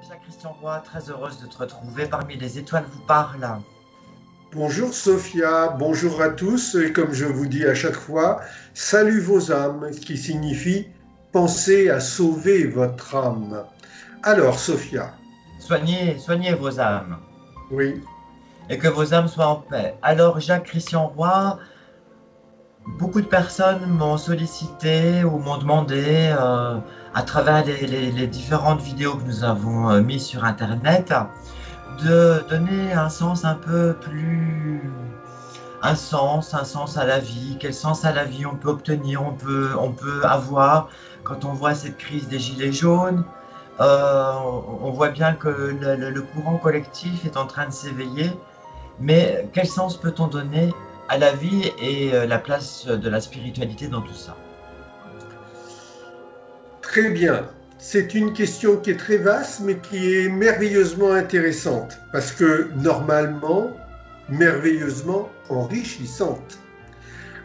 Jacques Christian Roy, très heureuse de te retrouver parmi les étoiles vous parlent. Bonjour Sophia, bonjour à tous, et comme je vous dis à chaque fois, salut vos âmes, qui signifie pensez à sauver votre âme. Alors Sophia, Soignez vos âmes oui, et que vos âmes soient en paix. Alors Jacques Christian Roy, beaucoup de personnes m'ont sollicité ou m'ont demandé, à travers les différentes vidéos que nous avons mises sur Internet, de donner un sens un peu plus un sens à la vie, quel sens à la vie on peut obtenir, on peut avoir quand on voit cette crise des gilets jaunes. On voit bien que le courant collectif est en train de s'éveiller, mais quel sens peut-on donner à la vie et la place de la spiritualité dans tout ça? très bien. C'est une question qui est très vaste, mais qui est merveilleusement intéressante, parce que normalement, merveilleusement enrichissante.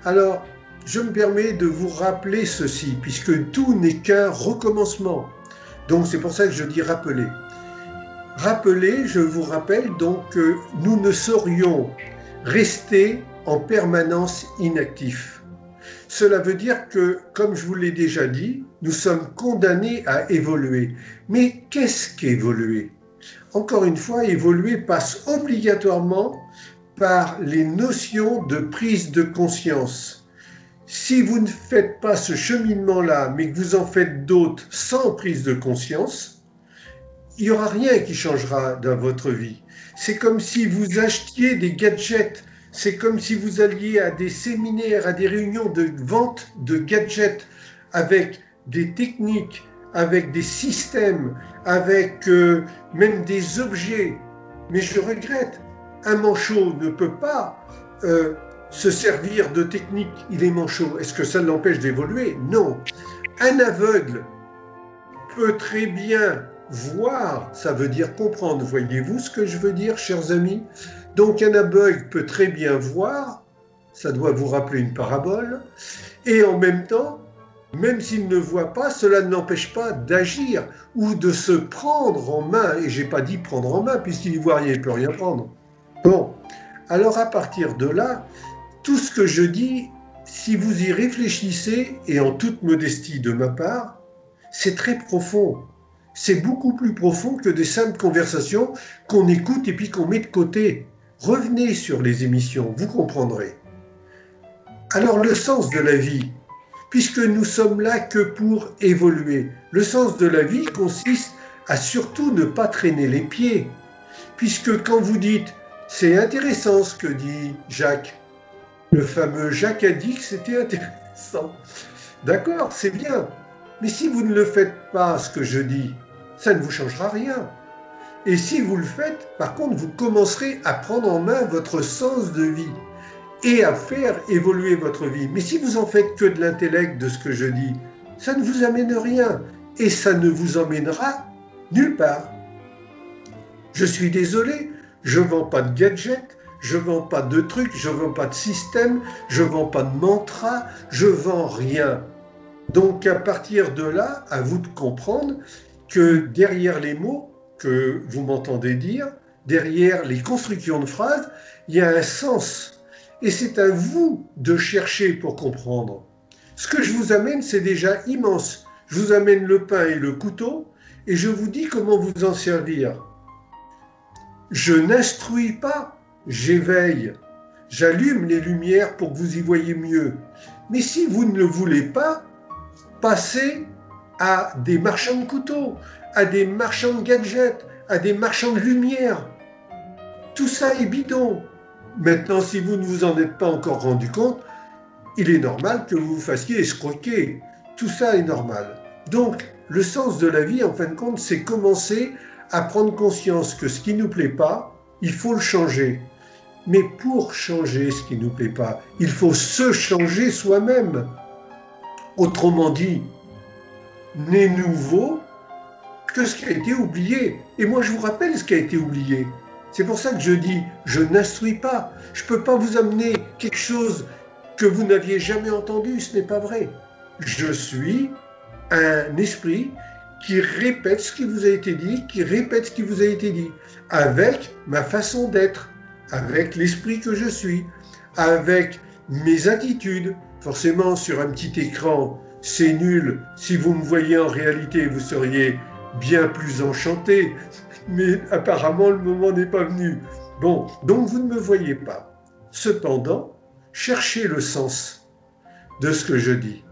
Alors, je me permets de vous rappeler ceci, puisque tout n'est qu'un recommencement. Donc c'est pour ça que je dis rappeler. Rappeler, je vous rappelle donc que nous ne saurions rester en permanence inactifs. Cela veut dire que, comme je vous l'ai déjà dit, nous sommes condamnés à évoluer. Mais qu'est-ce qu'évoluer? Encore une fois, évoluer passe obligatoirement par les notions de prise de conscience. Si vous ne faites pas ce cheminement-là, mais que vous en faites d'autres sans prise de conscience, il n'y aura rien qui changera dans votre vie. C'est comme si vous achetiez des gadgets, c'est comme si vous alliez à des séminaires, à des réunions de vente de gadgets avec des techniques, avec des systèmes, avec même des objets. Mais je regrette, un manchot ne peut pas se servir de technique, il est manchot. Est-ce que ça l'empêche d'évoluer? Non. Un aveugle peut très bien voir, ça veut dire comprendre. Voyez-vous ce que je veux dire, chers amis? Donc un aveugle peut très bien voir, ça doit vous rappeler une parabole, et en même temps, même s'il ne voit pas, cela ne l'empêche pas d'agir ou de se prendre en main. Et j'ai pas dit prendre en main, puisqu'il n'y voit rien, il ne peut rien prendre. Bon, alors à partir de là, tout ce que je dis, si vous y réfléchissez, et en toute modestie de ma part, c'est très profond. C'est beaucoup plus profond que des simples conversations qu'on écoute et puis qu'on met de côté. Revenez sur les émissions, vous comprendrez. Alors le sens de la vie, puisque nous sommes là que pour évoluer, le sens de la vie consiste à surtout ne pas traîner les pieds. Puisque quand vous dites, c'est intéressant ce que dit Jacques, le fameux Jacques a dit que c'était intéressant. D'accord, c'est bien. Mais si vous ne le faites pas, ce que je dis, ça ne vous changera rien. Et si vous le faites, par contre, vous commencerez à prendre en main votre sens de vie et à faire évoluer votre vie. Mais si vous en faites que de l'intellect de ce que je dis, ça ne vous amène rien. Et ça ne vous emmènera nulle part. Je suis désolé, je ne vends pas de gadgets, je ne vends pas de trucs, je ne vends pas de système, je ne vends pas de mantra, je ne vends rien. Donc à partir de là, à vous de comprendre que derrière les mots que vous m'entendez dire, derrière les constructions de phrases, il y a un sens. Et c'est à vous de chercher pour comprendre. Ce que je vous amène, c'est déjà immense. Je vous amène le pain et le couteau, et je vous dis comment vous en servir. Je n'instruis pas, j'éveille. J'allume les lumières pour que vous y voyez mieux. Mais si vous ne le voulez pas, passez à des marchands de couteaux, à des marchands de gadgets, à des marchands de lumière. Tout ça est bidon. Maintenant, si vous ne vous en êtes pas encore rendu compte, il est normal que vous vous fassiez escroquer. Tout ça est normal. Donc, le sens de la vie, en fin de compte, c'est commencer à prendre conscience que ce qui ne nous plaît pas, il faut le changer. Mais pour changer ce qui ne nous plaît pas, il faut se changer soi-même. Autrement dit, n'est nouveau que ce qui a été oublié. Et moi, je vous rappelle ce qui a été oublié. C'est pour ça que je dis, je n'instruis pas. Je ne peux pas vous amener quelque chose que vous n'aviez jamais entendu, ce n'est pas vrai. Je suis un esprit qui répète ce qui vous a été dit, qui répète ce qui vous a été dit, avec ma façon d'être, avec l'esprit que je suis, avec mes attitudes. Forcément, sur un petit écran, c'est nul. Si vous me voyez en réalité, vous seriez bien plus enchanté. Mais apparemment, le moment n'est pas venu. Bon, donc vous ne me voyez pas. Cependant, cherchez le sens de ce que je dis.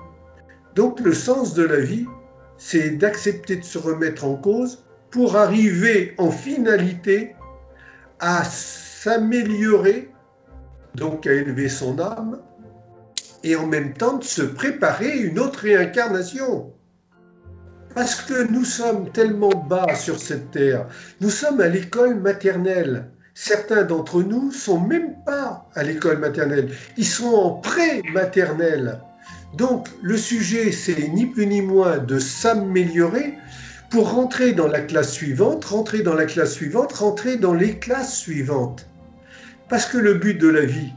Donc, le sens de la vie, c'est d'accepter de se remettre en cause pour arriver en finalité à s'améliorer, donc à élever son âme, et en même temps de se préparer une autre réincarnation. Parce que nous sommes tellement bas sur cette terre, nous sommes à l'école maternelle. Certains d'entre nous ne sont même pas à l'école maternelle, ils sont en pré-maternelle. Donc le sujet, c'est ni plus ni moins de s'améliorer pour rentrer dans la classe suivante, rentrer dans la classe suivante, rentrer dans les classes suivantes. Parce que le but de la vie,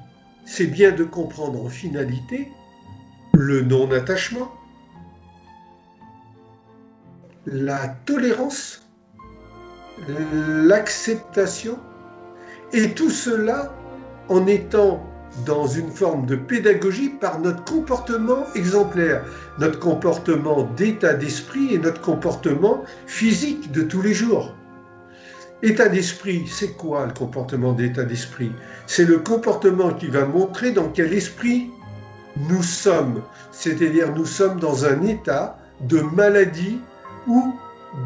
c'est bien de comprendre en finalité le non-attachement, la tolérance, l'acceptation, et tout cela en étant dans une forme de pédagogie par notre comportement exemplaire, notre comportement d'état d'esprit et notre comportement physique de tous les jours. État d'esprit, c'est quoi le comportement d'état d'esprit? C'est le comportement qui va montrer dans quel esprit nous sommes, c'est-à-dire nous sommes dans un état de maladie ou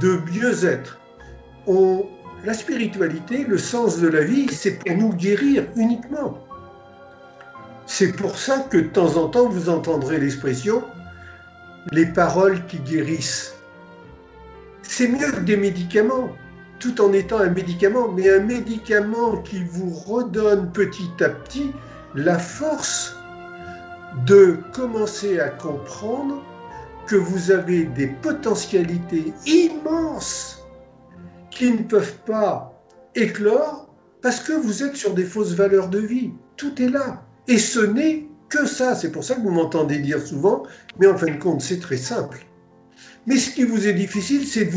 de mieux-être. La spiritualité, le sens de la vie, c'est pour nous guérir uniquement. C'est pour ça que de temps en temps, vous entendrez l'expression « les paroles qui guérissent ». C'est mieux que des médicaments, tout en étant un médicament, mais un médicament qui vous redonne petit à petit la force de commencer à comprendre que vous avez des potentialités immenses qui ne peuvent pas éclore parce que vous êtes sur des fausses valeurs de vie. Tout est là. Et ce n'est que ça. C'est pour ça que vous m'entendez dire souvent, mais en fin de compte, c'est très simple. Mais ce qui vous est difficile, c'est de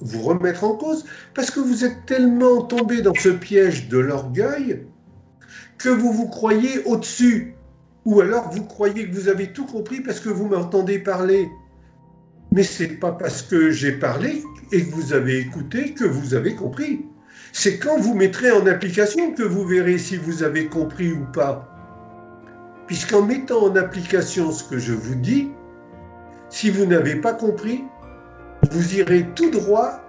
vous remettre en cause, parce que vous êtes tellement tombé dans ce piège de l'orgueil que vous vous croyez au-dessus. Ou alors vous croyez que vous avez tout compris parce que vous m'entendez parler. Mais ce n'est pas parce que j'ai parlé et que vous avez écouté que vous avez compris. C'est quand vous mettrez en application que vous verrez si vous avez compris ou pas. Puisqu'en mettant en application ce que je vous dis, si vous n'avez pas compris, vous irez tout droit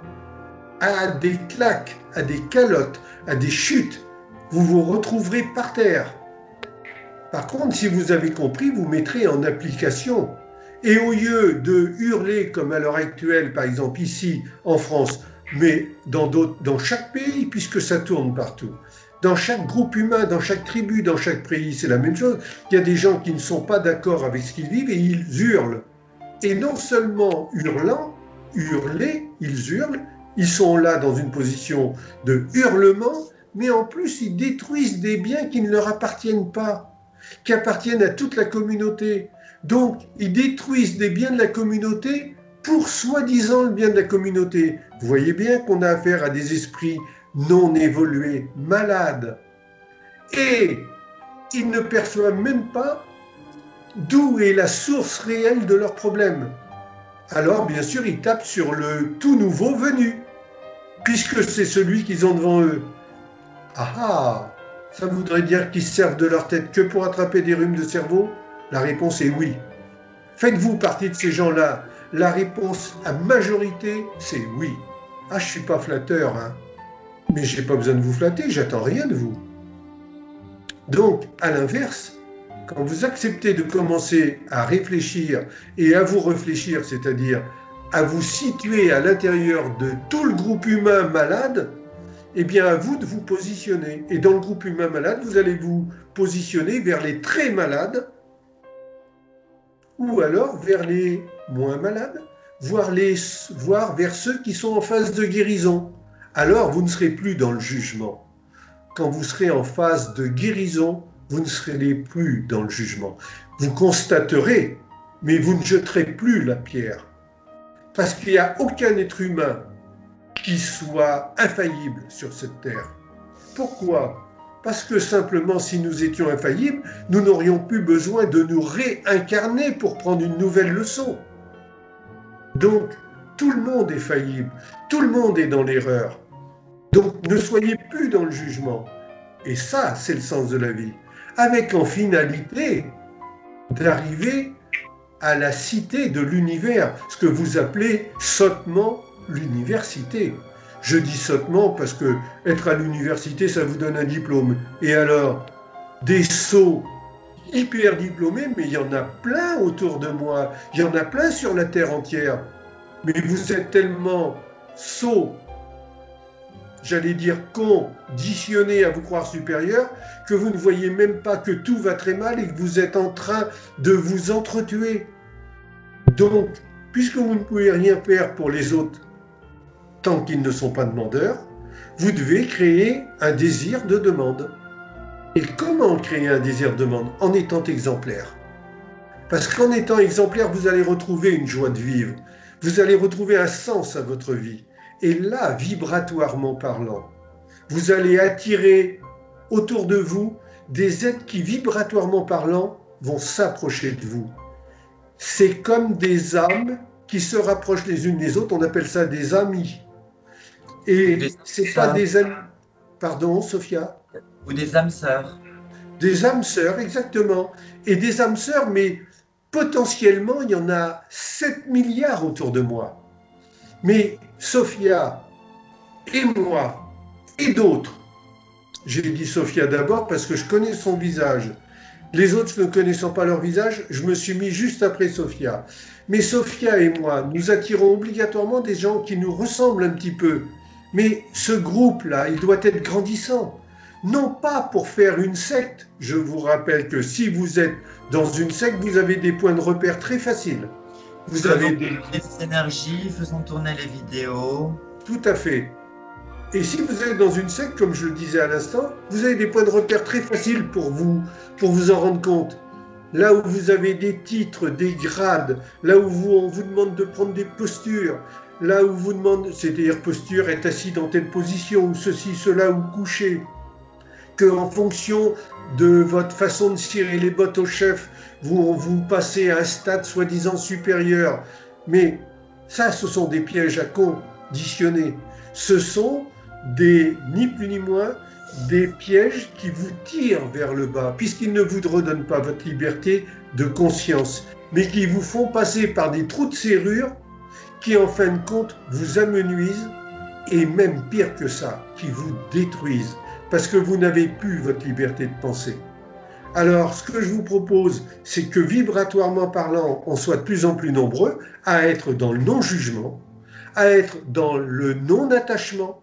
à des claques, à des calottes, à des chutes. Vous vous retrouverez par terre. Par contre, si vous avez compris, vous mettrez en application. Et au lieu de hurler comme à l'heure actuelle, par exemple ici en France, mais dans chaque pays, puisque ça tourne partout, dans chaque groupe humain, dans chaque tribu, dans chaque pays, c'est la même chose. Il y a des gens qui ne sont pas d'accord avec ce qu'ils vivent et ils hurlent. Et non seulement hurler, ils hurlent, ils sont là dans une position de hurlement, mais en plus ils détruisent des biens qui ne leur appartiennent pas, qui appartiennent à toute la communauté. Donc ils détruisent des biens de la communauté pour soi-disant le bien de la communauté. Vous voyez bien qu'on a affaire à des esprits non évolués, malades. Et ils ne perçoivent même pas d'où est la source réelle de leurs problèmes. Alors, bien sûr, ils tapent sur le tout nouveau venu, puisque c'est celui qu'ils ont devant eux. Ah ah, ça voudrait dire qu'ils se servent de leur tête que pour attraper des rhumes de cerveau? La réponse est oui. Faites-vous partie de ces gens-là? La réponse à majorité, c'est oui. Ah, je ne suis pas flatteur, hein. Mais je n'ai pas besoin de vous flatter, j'attends rien de vous. Donc, à l'inverse, quand vous acceptez de commencer à réfléchir et à vous réfléchir, c'est-à-dire à vous situer à l'intérieur de tout le groupe humain malade, eh bien à vous de vous positionner. Et dans le groupe humain malade, vous allez vous positionner vers les très malades ou alors vers les moins malades, voire vers ceux qui sont en phase de guérison. Alors vous ne serez plus dans le jugement. Quand vous serez en phase de guérison, vous ne serez plus dans le jugement. Vous constaterez, mais vous ne jeterez plus la pierre. Parce qu'il n'y a aucun être humain qui soit infaillible sur cette terre. Pourquoi ? Parce que simplement, si nous étions infaillibles, nous n'aurions plus besoin de nous réincarner pour prendre une nouvelle leçon. Donc, tout le monde est faillible, tout le monde est dans l'erreur. Donc, ne soyez plus dans le jugement. Et ça, c'est le sens de la vie. Avec en finalité d'arriver à la cité de l'univers, ce que vous appelez sottement l'université. Je dis sottement parce que être à l'université, ça vous donne un diplôme. Et alors, des sots hyper diplômés, mais il y en a plein autour de moi, il y en a plein sur la terre entière. Mais vous êtes tellement sots, j'allais dire conditionnés à vous croire supérieur, que vous ne voyez même pas que tout va très mal et que vous êtes en train de vous entretuer. Donc, puisque vous ne pouvez rien faire pour les autres, tant qu'ils ne sont pas demandeurs, vous devez créer un désir de demande. Et comment créer un désir de demande ? En étant exemplaire. Parce qu'en étant exemplaire, vous allez retrouver une joie de vivre. Vous allez retrouver un sens à votre vie. Et là, vibratoirement parlant, vous allez attirer autour de vous des êtres qui, vibratoirement parlant, vont s'approcher de vous. C'est comme des âmes qui se rapprochent les unes des autres, on appelle ça des amis. Et c'est pas des amis... Pardon, Sophia ? Ou des âmes sœurs. Des âmes sœurs, exactement. Et des âmes sœurs, mais potentiellement, il y en a 7 milliards autour de moi. Mais Sophia et moi et d'autres, j'ai dit Sophia d'abord parce que je connais son visage. Les autres ne connaissant pas leur visage, je me suis mis juste après Sophia. Mais Sophia et moi, nous attirons obligatoirement des gens qui nous ressemblent un petit peu. Mais ce groupe-là, il doit être grandissant. Non pas pour faire une secte. Je vous rappelle que si vous êtes dans une secte, vous avez des points de repère très faciles. Vous avez des énergies, faisons tourner les vidéos. Tout à fait. Et si vous êtes dans une secte, comme je le disais à l'instant, vous avez des points de repère très faciles pour vous en rendre compte. Là où vous avez des titres, des grades, là où on vous demande de prendre des postures, là où vous demande, c'est-à-dire posture, être assis dans telle position, ou ceci, cela, ou couché, qu'en fonction de votre façon de cirer les bottes au chef, vous passez à un stade soi-disant supérieur. Mais ça, ce sont des pièges à conditionner. Ce sont ni plus ni moins, des pièges qui vous tirent vers le bas, puisqu'ils ne vous redonnent pas votre liberté de conscience, mais qui vous font passer par des trous de serrure qui, en fin de compte, vous amenuisent, et même pire que ça, qui vous détruisent, parce que vous n'avez plus votre liberté de penser. Alors, ce que je vous propose, c'est que vibratoirement parlant, on soit de plus en plus nombreux à être dans le non-jugement, à être dans le non-attachement,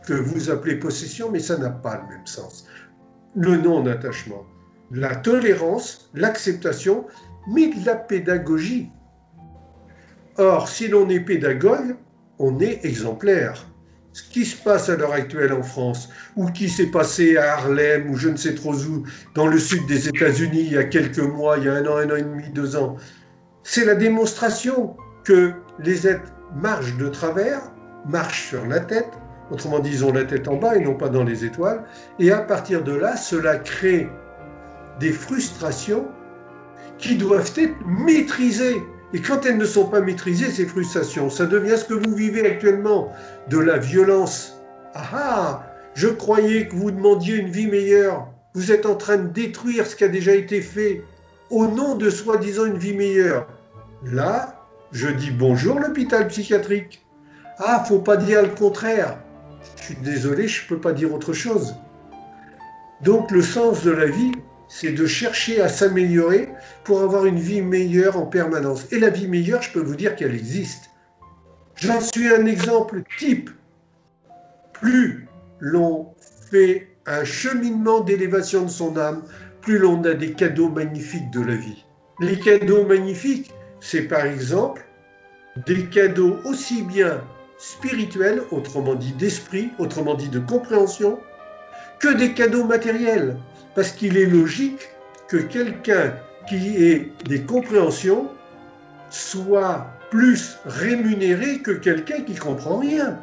que vous appelez possession, mais ça n'a pas le même sens. Le non-attachement, la tolérance, l'acceptation, mais de la pédagogie. Or, si l'on est pédagogue, on est exemplaire. Ce qui se passe à l'heure actuelle en France, ou qui s'est passé à Harlem, ou je ne sais trop où, dans le sud des États-Unis, il y a quelques mois, il y a un an et demi, 2 ans, c'est la démonstration que les êtres marchent de travers, marchent sur la tête, autrement dit, ils ont la tête en bas et non pas dans les étoiles, et à partir de là, cela crée des frustrations qui doivent être maîtrisées. Et quand elles ne sont pas maîtrisées, ces frustrations, ça devient ce que vous vivez actuellement, de la violence. Ah ah, je croyais que vous demandiez une vie meilleure. Vous êtes en train de détruire ce qui a déjà été fait au nom de soi-disant une vie meilleure. Là, je dis bonjour l'hôpital psychiatrique. Ah, faut pas dire le contraire. Je suis désolé, je ne peux pas dire autre chose. Donc le sens de la vie, c'est de chercher à s'améliorer pour avoir une vie meilleure en permanence. Et la vie meilleure, je peux vous dire qu'elle existe. J'en suis un exemple type. Plus l'on fait un cheminement d'élévation de son âme, plus l'on a des cadeaux magnifiques de la vie. Les cadeaux magnifiques, c'est par exemple des cadeaux aussi bien spirituels, autrement dit d'esprit, autrement dit de compréhension, que des cadeaux matériels. Parce qu'il est logique que quelqu'un qui ait des compréhensions soit plus rémunéré que quelqu'un qui comprend rien.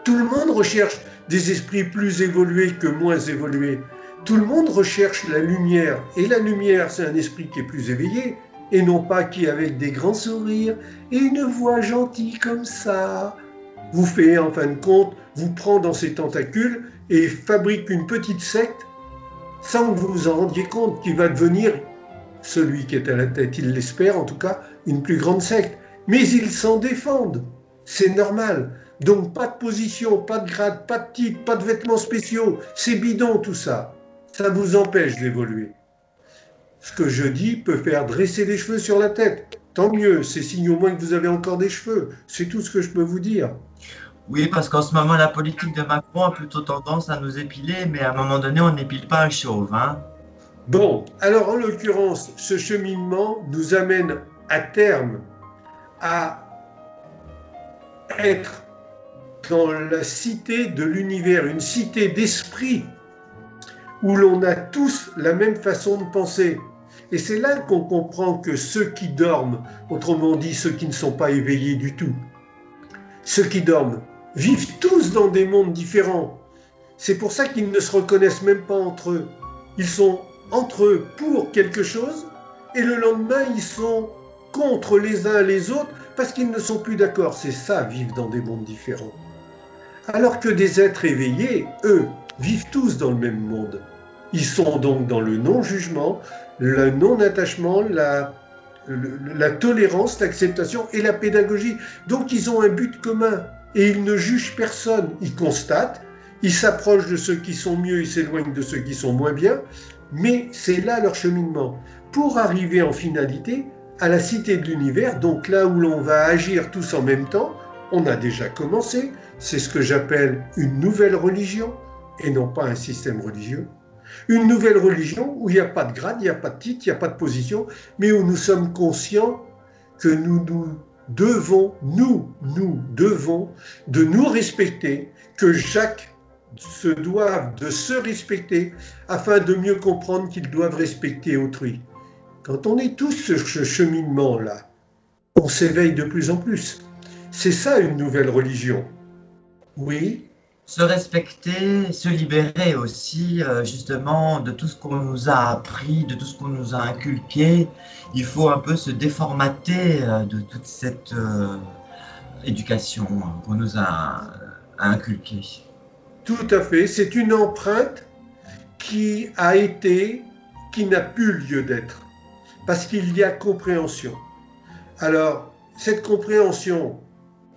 Tout le monde recherche des esprits plus évolués que moins évolués. Tout le monde recherche la lumière. Et la lumière, c'est un esprit qui est plus éveillé, et non pas qui, avec des grands sourires et une voix gentille comme ça, vous fait, en fin de compte, vous prend dans ses tentacules et fabrique une petite secte sans que vous vous en rendiez compte, qui va devenir, celui qui est à la tête, il l'espère en tout cas, une plus grande secte. Mais ils s'en défendent. C'est normal. Donc pas de position, pas de grade, pas de titre, pas de vêtements spéciaux. C'est bidon tout ça. Ça vous empêche d'évoluer. Ce que je dis peut faire dresser les cheveux sur la tête. Tant mieux, c'est signe au moins que vous avez encore des cheveux. C'est tout ce que je peux vous dire. Oui, parce qu'en ce moment, la politique de Macron a plutôt tendance à nous épiler, mais à un moment donné, on n'épile pas un chauve, hein. Bon, alors en l'occurrence, ce cheminement nous amène à terme à être dans la cité de l'univers, une cité d'esprit où l'on a tous la même façon de penser. Et c'est là qu'on comprend que ceux qui dorment, autrement dit ceux qui ne sont pas éveillés du tout, ceux qui dorment, vivent tous dans des mondes différents. C'est pour ça qu'ils ne se reconnaissent même pas entre eux. Ils sont entre eux pour quelque chose, et le lendemain, ils sont contre les uns les autres parce qu'ils ne sont plus d'accord. C'est ça, vivre dans des mondes différents. Alors que des êtres éveillés, eux, vivent tous dans le même monde. Ils sont donc dans le non-jugement, le non-attachement, la tolérance, l'acceptation et la pédagogie. Donc ils ont un but commun et ils ne jugent personne. Ils constatent, ils s'approchent de ceux qui sont mieux, ils s'éloignent de ceux qui sont moins bien, mais c'est là leur cheminement. Pour arriver en finalité à la cité de l'univers, donc là où l'on va agir tous en même temps, on a déjà commencé, c'est ce que j'appelle une nouvelle religion et non pas un système religieux. Une nouvelle religion où il n'y a pas de grade, il n'y a pas de titre, il n'y a pas de position, mais où nous sommes conscients que nous devons de nous respecter, que chaque se doivent de se respecter afin de mieux comprendre qu'ils doivent respecter autrui. Quand on est tous sur ce cheminement-là, on s'éveille de plus en plus. C'est ça une nouvelle religion. Oui. Se respecter, se libérer aussi justement de tout ce qu'on nous a appris, de tout ce qu'on nous a inculqué. Il faut un peu se déformater de toute cette éducation qu'on nous a inculquée. Tout à fait. C'est une empreinte qui n'a plus lieu d'être. Parce qu'il y a compréhension. Alors, cette compréhension,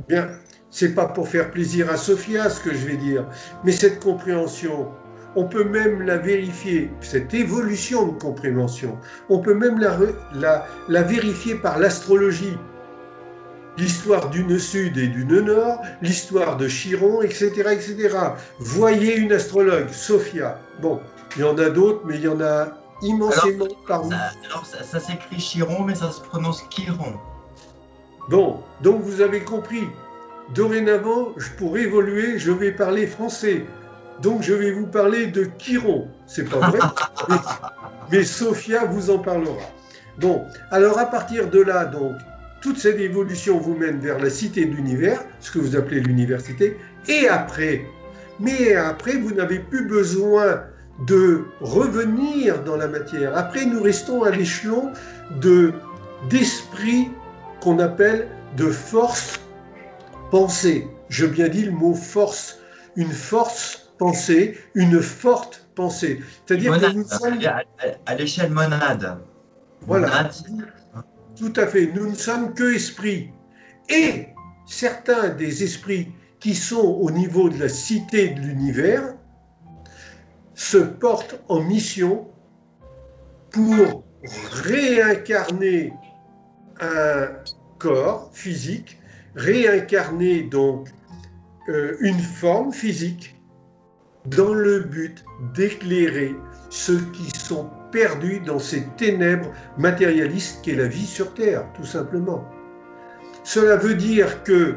bien, c'est pas pour faire plaisir à Sophia ce que je vais dire, mais cette compréhension, on peut même la vérifier, cette évolution de compréhension, on peut même la vérifier par l'astrologie. L'histoire d'une Sud et d'une Nord, l'histoire de Chiron, etc., etc. Voyez une astrologue, Sophia. Bon, il y en a d'autres, mais il y en a immensément parmi. Alors, ça s'écrit Chiron, mais ça se prononce Chiron. Bon, donc vous avez compris. Dorénavant, pour évoluer, je vais parler français. Donc je vais vous parler de Chiron. C'est pas vrai, mais Sophia vous en parlera. Bon, alors à partir de là, donc, toute cette évolution vous mène vers la cité de l'univers, ce que vous appelez l'université, et après, vous n'avez plus besoin de revenir dans la matière. Après, nous restons à l'échelon d'esprit qu'on appelle de force pensée. Je bien dis le mot force. Une force pensée, une forte pensée. C'est-à-dire que nous sommes à l'échelle monade. Voilà. Monade. Tout à fait. Nous ne sommes que esprits. Et certains des esprits qui sont au niveau de la cité de l'univers se portent en mission pour réincarner un corps physique, réincarner donc une forme physique dans le but d'éclairer ceux qui sont perdus dans ces ténèbres matérialistes qu'est la vie sur Terre, tout simplement. Cela veut dire que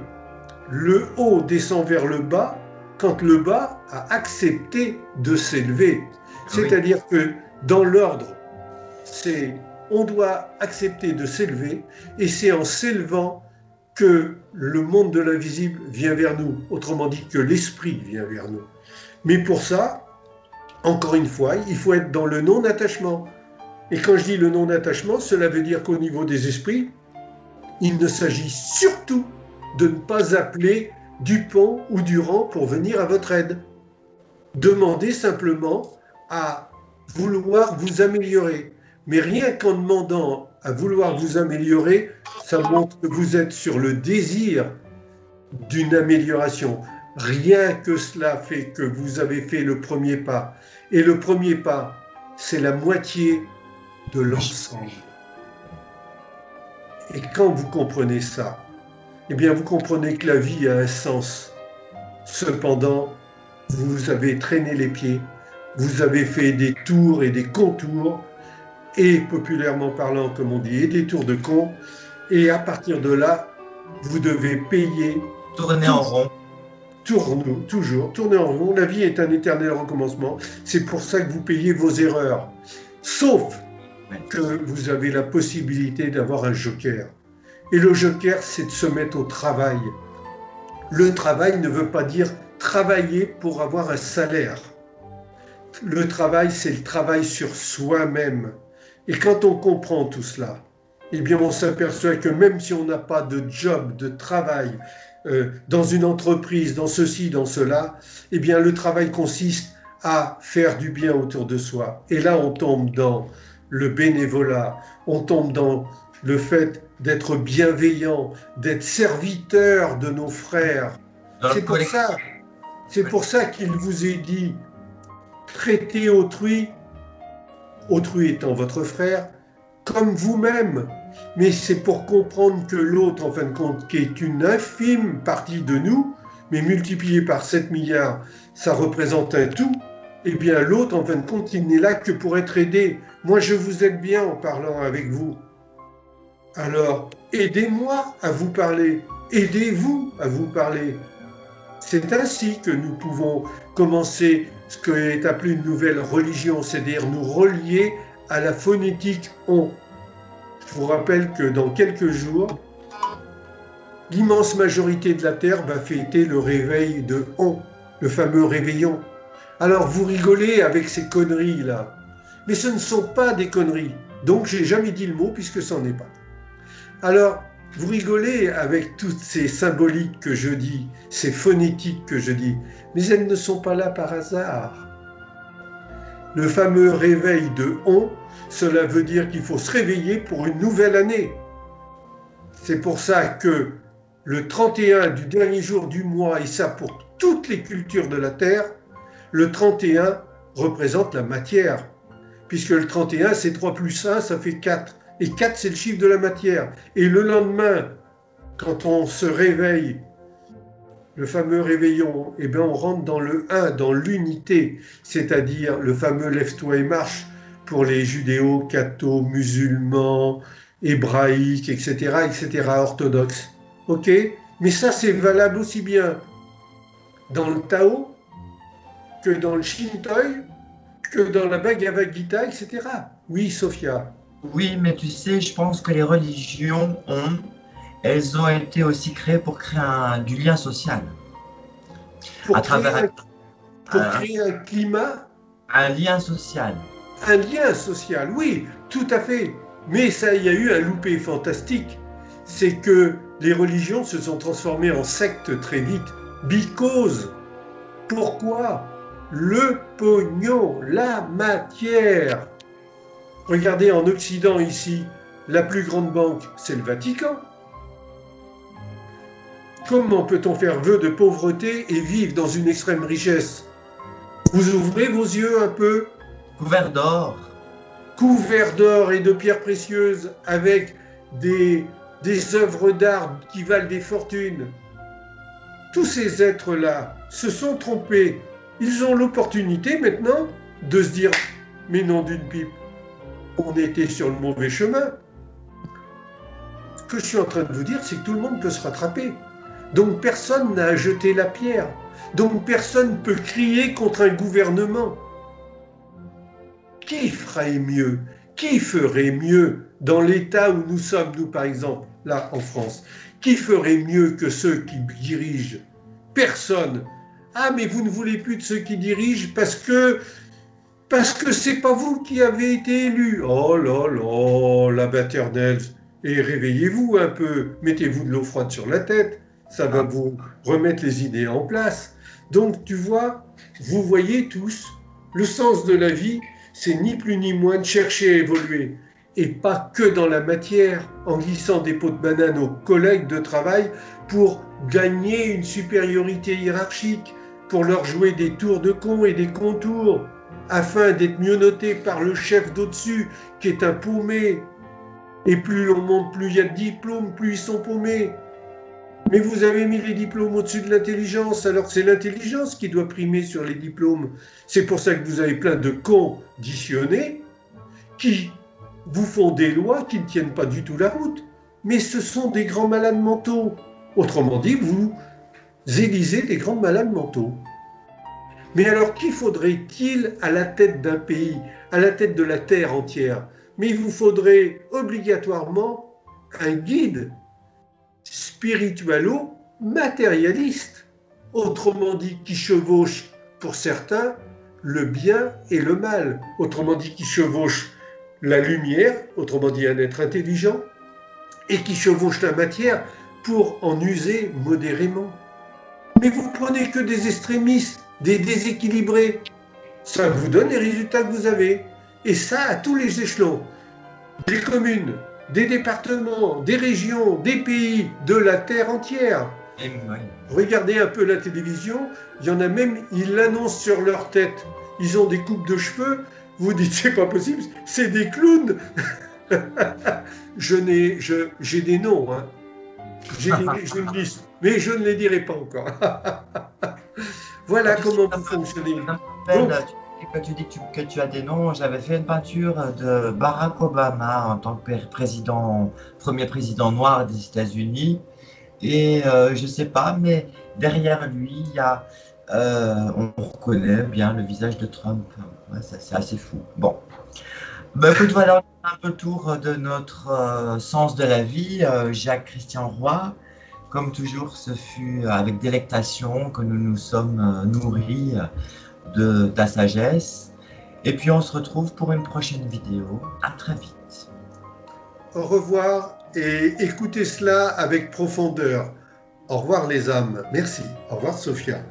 le haut descend vers le bas quand le bas a accepté de s'élever. C'est-à-dire que dans l'ordre, c'est on doit accepter de s'élever, et c'est en s'élevant que le monde de l'invisible vient vers nous, autrement dit que l'esprit vient vers nous. Mais pour ça, encore une fois, il faut être dans le non-attachement. Et quand je dis le non-attachement, cela veut dire qu'au niveau des esprits, il ne s'agit surtout de ne pas appeler Dupont ou Durand pour venir à votre aide. Demandez simplement à vouloir vous améliorer. Mais rien qu'en demandant à vouloir vous améliorer, ça montre que vous êtes sur le désir d'une amélioration. Rien que cela fait que vous avez fait le premier pas. Et le premier pas, c'est la moitié de l'ensemble. Et quand vous comprenez ça, eh bien vous comprenez que la vie a un sens. Cependant, vous avez traîné les pieds, vous avez fait des tours et des contours, et populairement parlant, comme on dit, et des tours de con, et à partir de là, vous devez payer. Tourner en rond. Toujours, tourner en rond. La vie est un éternel recommencement. C'est pour ça que vous payez vos erreurs. Sauf que vous avez la possibilité d'avoir un joker. Et le joker, c'est de se mettre au travail. Le travail ne veut pas dire travailler pour avoir un salaire. Le travail, c'est le travail sur soi-même. Et quand on comprend tout cela, eh bien on s'aperçoit que même si on n'a pas de job, de travail, dans une entreprise, dans ceci, dans cela, eh bien le travail consiste à faire du bien autour de soi. Et là, on tombe dans le bénévolat, on tombe dans le fait d'être bienveillant, d'être serviteur de nos frères. C'est pour ça qu'il vous est dit, traitez autrui, autrui étant votre frère, comme vous-même. Mais c'est pour comprendre que l'autre, en fin de compte, qui est une infime partie de nous, mais multiplié par 7 milliards, ça représente un tout, eh bien l'autre, en fin de compte, il n'est là que pour être aidé. Moi, je vous aide bien en parlant avec vous. Alors, aidez-moi à vous parler. Aidez-vous à vous parler. C'est ainsi que nous pouvons commencer ce qui est appelé une nouvelle religion, c'est-à-dire nous relier à la phonétique on. Je vous rappelle que dans quelques jours, l'immense majorité de la Terre va fêter le réveil de on, le fameux réveillon. Alors vous rigolez avec ces conneries-là, mais ce ne sont pas des conneries. Donc j'ai jamais dit le mot puisque ce n'en est pas. Alors, vous rigolez avec toutes ces symboliques que je dis, ces phonétiques que je dis, mais elles ne sont pas là par hasard. Le fameux réveil de on, cela veut dire qu'il faut se réveiller pour une nouvelle année. C'est pour ça que le 31 du dernier jour du mois, et ça pour toutes les cultures de la Terre, le 31 représente la matière, puisque le 31 c'est 3 plus 1, ça fait 4. Et 4, c'est le chiffre de la matière. Et le lendemain, quand on se réveille, le fameux réveillon, eh bien on rentre dans le 1, dans l'unité, c'est-à-dire le fameux lève-toi et marche pour les judéo, catho, musulmans, hébraïques, etc., orthodoxes. Ok? Mais ça, c'est valable aussi bien dans le Tao que dans le Shintoï, que dans la Bhagavad Gita, etc. Oui, Sophia. Oui, mais tu sais, je pense que les religions elles ont été aussi créées pour créer du lien social. Pour créer un climat. Un lien social. Un lien social, oui, tout à fait. Mais ça, il y a eu un loupé fantastique. C'est que les religions se sont transformées en sectes très vite. Because. Pourquoi? Le pognon, la matière. Regardez en Occident ici, la plus grande banque, c'est le Vatican. Comment peut-on faire vœu de pauvreté et vivre dans une extrême richesse? Vous ouvrez vos yeux un peu. Couvert d'or. Couvert d'or et de pierres précieuses avec des œuvres d'art qui valent des fortunes. Tous ces êtres-là se sont trompés. Ils ont l'opportunité maintenant de se dire « mais non d'une pipe ». On était sur le mauvais chemin. Ce que je suis en train de vous dire, c'est que tout le monde peut se rattraper. Donc personne n'a à jeter la pierre. Donc personne ne peut crier contre un gouvernement. Qui ferait mieux? qui ferait mieux dans l'état où nous sommes, nous par exemple, là en France, qui ferait mieux que ceux qui dirigent? Personne. Ah, mais vous ne voulez plus de ceux qui dirigent parce que c'est pas vous qui avez été élu. Oh là là, la maternelle. Et réveillez-vous un peu, mettez-vous de l'eau froide sur la tête, ça va vous remettre les idées en place. Donc tu vois, vous voyez tous, le sens de la vie, c'est ni plus ni moins de chercher à évoluer. Et pas que dans la matière, en glissant des pots de banane aux collègues de travail pour gagner une supériorité hiérarchique, pour leur jouer des tours de con et des contours, afin d'être mieux noté par le chef d'au-dessus, qui est un paumé. Et plus l'on monte, plus il y a de diplômes, plus ils sont paumés. Mais vous avez mis les diplômes au-dessus de l'intelligence, alors que c'est l'intelligence qui doit primer sur les diplômes. C'est pour ça que vous avez plein de conditionnés qui vous font des lois qui ne tiennent pas du tout la route. Mais ce sont des grands malades mentaux. Autrement dit, vous élisez des grands malades mentaux. Mais alors, qui faudrait-il à la tête d'un pays, à la tête de la terre entière? Mais il vous faudrait obligatoirement un guide spiritualo-matérialiste. Autrement dit, qui chevauche pour certains le bien et le mal. Autrement dit, qui chevauche la lumière, autrement dit un être intelligent, et qui chevauche la matière pour en user modérément. Mais vous prenez que des extrémistes, des déséquilibrés. Ça vous donne les résultats que vous avez. Et ça à tous les échelons. Des communes, des départements, des régions, des pays, de la terre entière. Regardez un peu la télévision, il y en a même, ils l'annoncent sur leur tête. Ils ont des coupes de cheveux, vous dites c'est pas possible, c'est des clowns. J'ai des noms, hein. J'ai une liste, mais je ne les dirai pas encore. Voilà comment vous fonctionnez. Quand tu dis que tu as des noms, j'avais fait une peinture de Barack Obama en tant que premier président noir des États-Unis. Et je sais pas, mais derrière lui, on reconnaît bien le visage de Trump. Ouais, c'est assez fou. Bon. Ben, écoute, voilà, on a un peu le tour de notre sens de la vie. Jacques-Christian Roy, comme toujours, ce fut avec délectation que nous nous sommes nourris de ta sagesse. Et puis on se retrouve pour une prochaine vidéo. À très vite. Au revoir et écoutez cela avec profondeur. Au revoir les âmes. Merci. Au revoir Sophia.